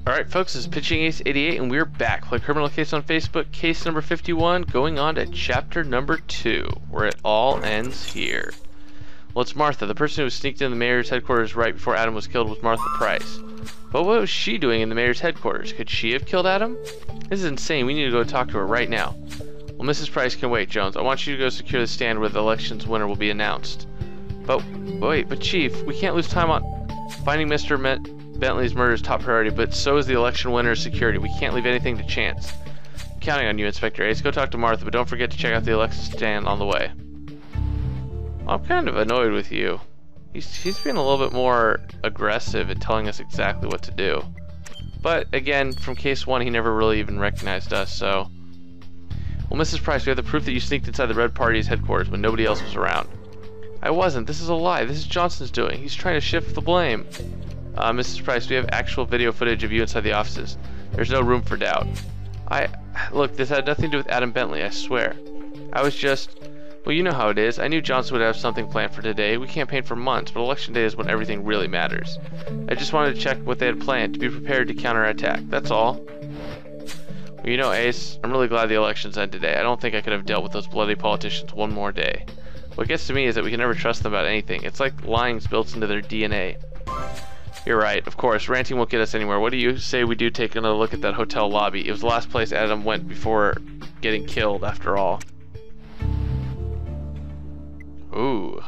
Alright folks, this is Pitching Ace 88 and we're back. Play Criminal Case on Facebook, case number 51, going on to chapter number 2, where it all ends here. Well, it's Martha. The person who sneaked in the mayor's headquarters right before Adam was killed was Martha Price. But what was she doing in the mayor's headquarters? Could she have killed Adam? This is insane. We need to go talk to her right now. Well, Mrs. Price can wait, Jones. I want you to go secure the stand where the election's winner will be announced. But Chief, we can't lose time on finding Mr. Bentley's murder is top priority, but so is the election winner's security. We can't leave anything to chance. I'm counting on you, Inspector Ace. Go talk to Martha, but don't forget to check out the election stand on the way. I'm kind of annoyed with you. He's being a little bit more aggressive at telling us exactly what to do. But again, from case 1, he never really even recognized us, so... Well, Mrs. Price, we have the proof that you sneaked inside the Red Party's headquarters when nobody else was around. I wasn't. This is a lie. This is Johnson's doing. He's trying to shift the blame. Mrs. Price, we have actual video footage of you inside the offices. There's no room for doubt. Look, this had nothing to do with Adam Bentley, I swear. I was just... Well, you know how it is. I knew Johnson would have something planned for today. We campaigned for months, but election day is when everything really matters. I just wanted to check what they had planned, to be prepared to counterattack. That's all. Well, you know, Ace, I'm really glad the elections end today. I don't think I could have dealt with those bloody politicians one more day. What gets to me is that we can never trust them about anything. It's like lying's built into their DNA. You're right, of course. Ranting won't get us anywhere. What do you say we do take another look at that hotel lobby? It was the last place Adam went before getting killed, after all. Ooh.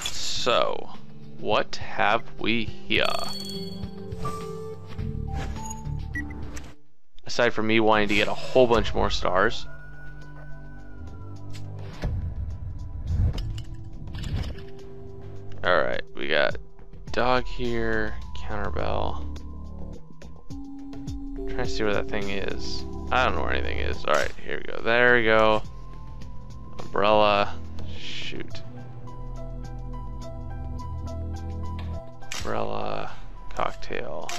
So, what have we here? Aside from me wanting to get a whole bunch more stars. Alright, we got dog here, counterbell. Trying to see where that thing is. I don't know where anything is. Alright, here we go. There we go. Umbrella. Shoot. Umbrella. Cocktail.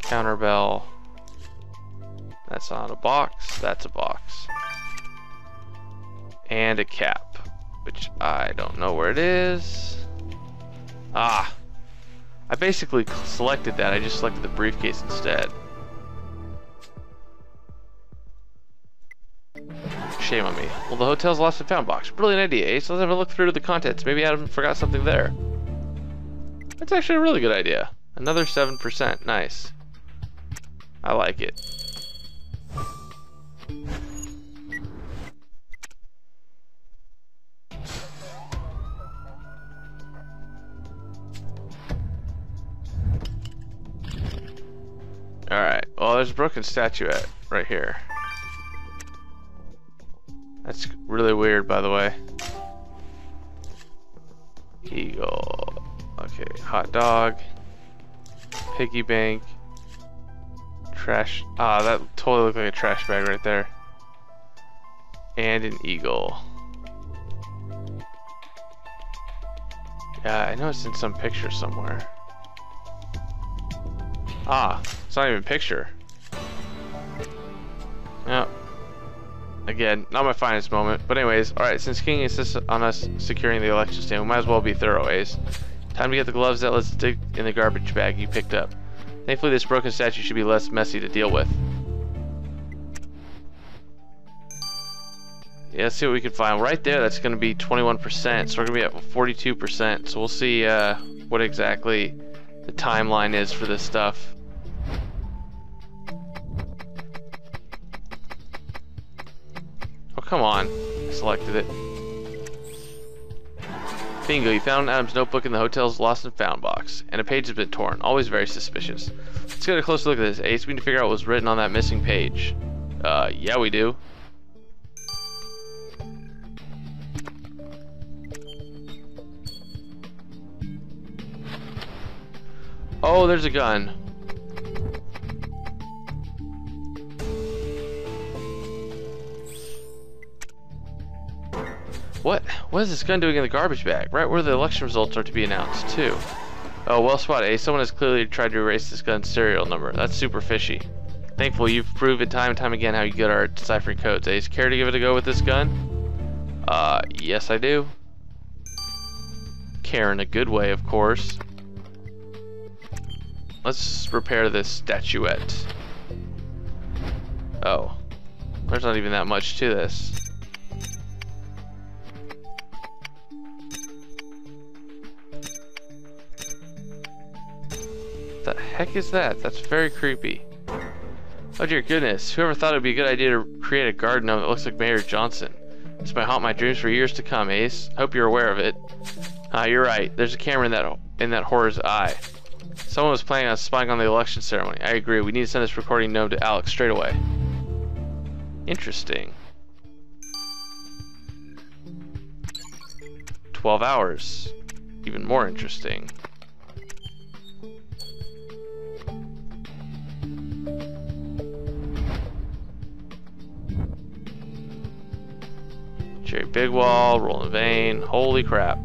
Counterbell. That's not a box. That's a box. And a cap. Which I don't know where it is. Ah! I basically selected that. I just selected the briefcase instead. Shame on me. Well, the hotel's lost and found box. Brilliant idea, Ace. Let's have a look through the contents. Maybe Adam forgot something there. That's actually a really good idea. Another 7%. Nice. I like it. Alright, well there's a broken statuette right here. That's really weird, by the way. Eagle. Okay, hot dog. Piggy bank. Trash. Ah, that totally looked like a trash bag right there. And an eagle. Yeah, I know it's in some picture somewhere. Ah, it's not even a picture. Yep. Again, not my finest moment. But anyways, alright, since King insists on us securing the election stand, we might as well be thorough, Ace. Time to get the gloves that let's dig in the garbage bag you picked up. Thankfully, this broken statue should be less messy to deal with. Yeah, let's see what we can find. Right there, that's going to be 21%, so we're going to be at 42%. So we'll see what exactly the timeline is for this stuff. Oh, come on. I selected it. Bingo, you found Adam's notebook in the hotel's lost and found box, and a page has been torn. Always very suspicious. Let's get a closer look at this, Ace. We need to figure out what was written on that missing page. Yeah, we do. Oh, there's a gun. What is this gun doing in the garbage bag? Right where the election results are to be announced, too. Oh, well spotted, Ace. Someone has clearly tried to erase this gun's serial number. That's super fishy. Thankfully, you've proven time and time again how you good are at deciphering codes, Ace. Care to give it a go with this gun? Yes I do. care in a good way, of course. Let's repair this statuette. Oh. There's not even that much to this. The heck is that? That's very creepy. Oh dear goodness, whoever thought it would be a good idea to create a garden gnome that looks like Mayor Johnson? This might haunt my dreams for years to come, Ace. I hope you're aware of it. You're right. There's a camera in that horror's eye. Someone was planning on spying on the election ceremony. I agree. We need to send this recording gnome to Alex straight away. Interesting. 12 hours. Even more interesting. Jerry Bigwall, Roland Vane. Holy crap.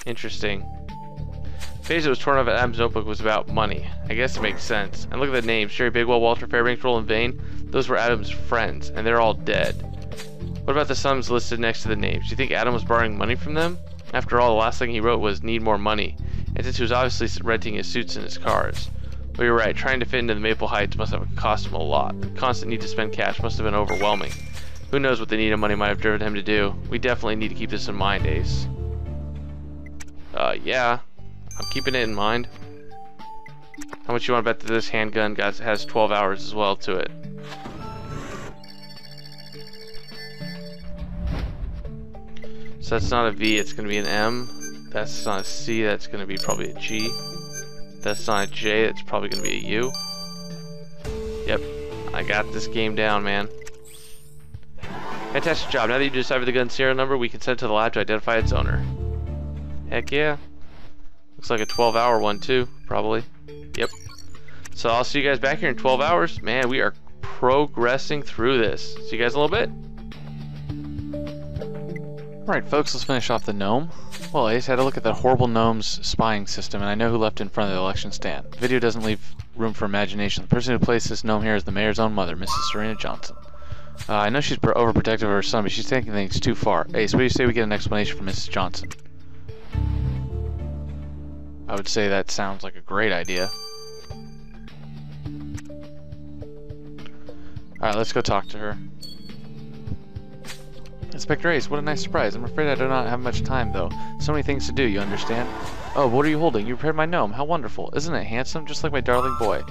Interesting. The page that was torn off at Adam's notebook was about money. I guess it makes sense. And look at the names. Jerry Bigwell, Walter Fairbanks, Roland Vane. Those were Adam's friends, and they're all dead. What about the sums listed next to the names? Do you think Adam was borrowing money from them? After all, the last thing he wrote was need more money. And since he was obviously renting his suits and his cars. Well, you're right. Trying to fit into the Maple Heights must have cost him a lot. The constant need to spend cash must have been overwhelming. Who knows what the need of money might have driven him to do. We definitely need to keep this in mind, Ace. Yeah. I'm keeping it in mind. How much you want to bet that this handgun has 12 hours as well to it? So that's not a V, it's going to be an M. That's not a C, that's going to be probably a G. That's not a J, it's probably going to be a U. Yep, I got this game down, man. Fantastic job. Now that you deciphered the gun's serial number, we can send it to the lab to identify its owner. Heck yeah. Looks like a 12-hour one too, probably. Yep. So I'll see you guys back here in 12 hours. Man, we are progressing through this. See you guys in a little bit. Alright folks, let's finish off the gnome. Well, Ace had a look at that horrible gnome's spying system, and I know who left in front of the election stand. The video doesn't leave room for imagination. The person who placed this gnome here is the mayor's own mother, Mrs. Serena Johnson. I know she's overprotective of her son, but she's taking things too far. Ace, what do you say we get an explanation from Mrs. Johnson? I would say that sounds like a great idea. Alright, let's go talk to her. Inspector Ace, what a nice surprise. I'm afraid I do not have much time, though. So many things to do, you understand? Oh, what are you holding? You prepared my gnome. How wonderful. Isn't it handsome? Just like my darling boy.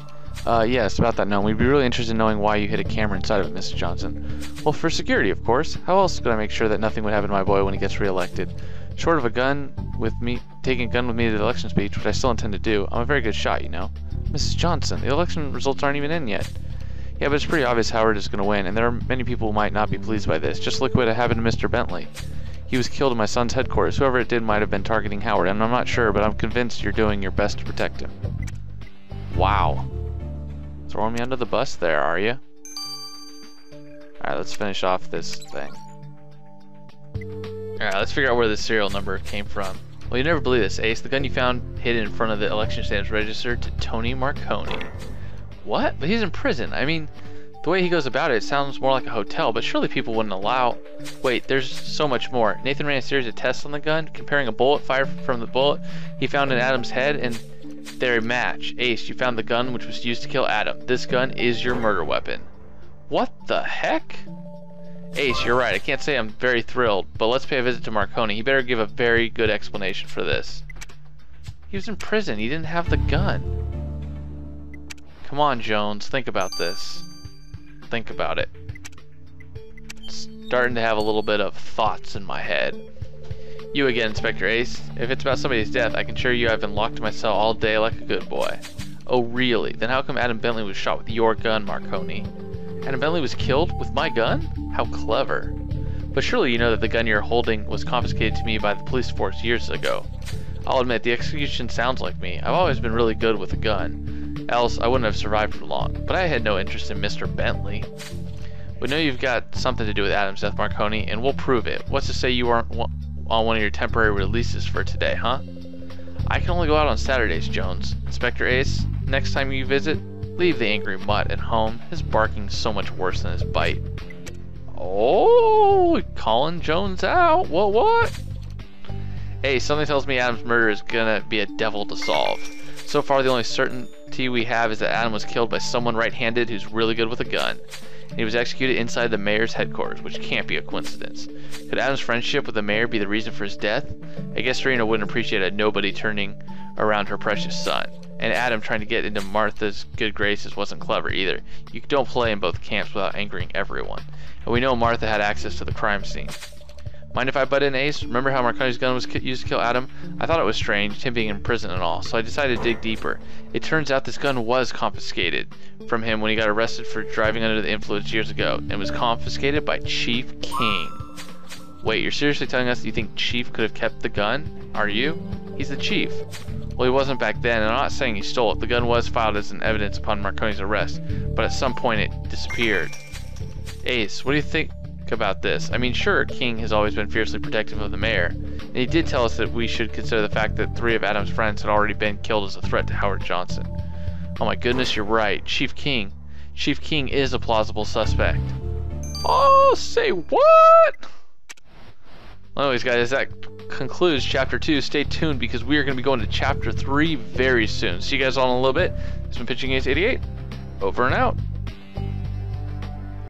Yes, about that gnome. We'd be really interested in knowing why you hid a camera inside of it, Mrs. Johnson. Well, for security, of course. How else could I make sure that nothing would happen to my boy when he gets reelected? Short of a gun with me, taking a gun with me to the election speech, which I still intend to do, I'm a very good shot, you know. Mrs. Johnson, the election results aren't even in yet. Yeah, but it's pretty obvious Howard is going to win, and there are many people who might not be pleased by this. Just look what happened to Mr. Bentley. He was killed in my son's headquarters. Whoever it did might have been targeting Howard, and I'm not sure, but I'm convinced you're doing your best to protect him. Wow. Throwing me under the bus there, are you? Alright, let's finish off this thing. Alright, let's figure out where the serial number came from. Well, you never believe this, Ace. The gun you found hidden in front of the election stand is registered to Tony Marconi. What? But he's in prison. I mean, the way he goes about it sounds more like a hotel, but surely people wouldn't allow... Wait, there's so much more. Nathan ran a series of tests on the gun, comparing a bullet fired from the bullet he found in Adam's head, and they're a match. Ace, you found the gun which was used to kill Adam. This gun is your murder weapon. What the heck? Ace, you're right. I can't say I'm very thrilled, but let's pay a visit to Marconi. He better give a very good explanation for this. He was in prison. He didn't have the gun. Come on, Jones. Think about this. Think about it. Starting to have a little bit of thoughts in my head. You again, Inspector Ace. If it's about somebody's death, I can assure you I've been locked in my cell all day like a good boy. Oh, really? Then how come Adam Bentley was shot with your gun, Marconi? Adam Bentley was killed with my gun? How clever. But surely you know that the gun you're holding was confiscated to me by the police force years ago. I'll admit, the execution sounds like me. I've always been really good with a gun. Else, I wouldn't have survived for long. But I had no interest in Mr. Bentley. We know you've got something to do with Adam's death, Marconi, and we'll prove it. What's to say you aren't on one of your temporary releases for today, huh? I can only go out on Saturdays, Jones. Inspector Ace, next time you visit, leave the angry mutt at home. His barking's so much worse than his bite. Oh, calling Jones out. What? Hey, something tells me Adam's murder is gonna be a devil to solve. So far, the only certainty we have is that Adam was killed by someone right-handed who's really good with a gun. And he was executed inside the mayor's headquarters, which can't be a coincidence. Could Adam's friendship with the mayor be the reason for his death? I guess Serena wouldn't appreciate a nobody turning around her precious son. And Adam trying to get into Martha's good graces wasn't clever either. You don't play in both camps without angering everyone. And we know Martha had access to the crime scene. Mind if I butt in, Ace? Remember how Marconi's gun was used to kill Adam? I thought it was strange, him being in prison and all, so I decided to dig deeper. It turns out this gun was confiscated from him when he got arrested for driving under the influence years ago, and was confiscated by Chief King. Wait, you're seriously telling us that you think Chief could have kept the gun? Are you? He's the chief. Well, he wasn't back then, and I'm not saying he stole it. The gun was filed as an evidence upon Marconi's arrest, but at some point it disappeared. Ace, what do you think about this? I mean, sure, King has always been fiercely protective of the mayor, and he did tell us that we should consider the fact that 3 of Adam's friends had already been killed as a threat to Howard Johnson. Oh my goodness, you're right. Chief King is a plausible suspect. Oh, say what? Well, anyways, guys, that concludes Chapter 2. Stay tuned because we are going to be going to Chapter 3 very soon. See you guys all in a little bit. This has been Pitching Ace 88. Over and out.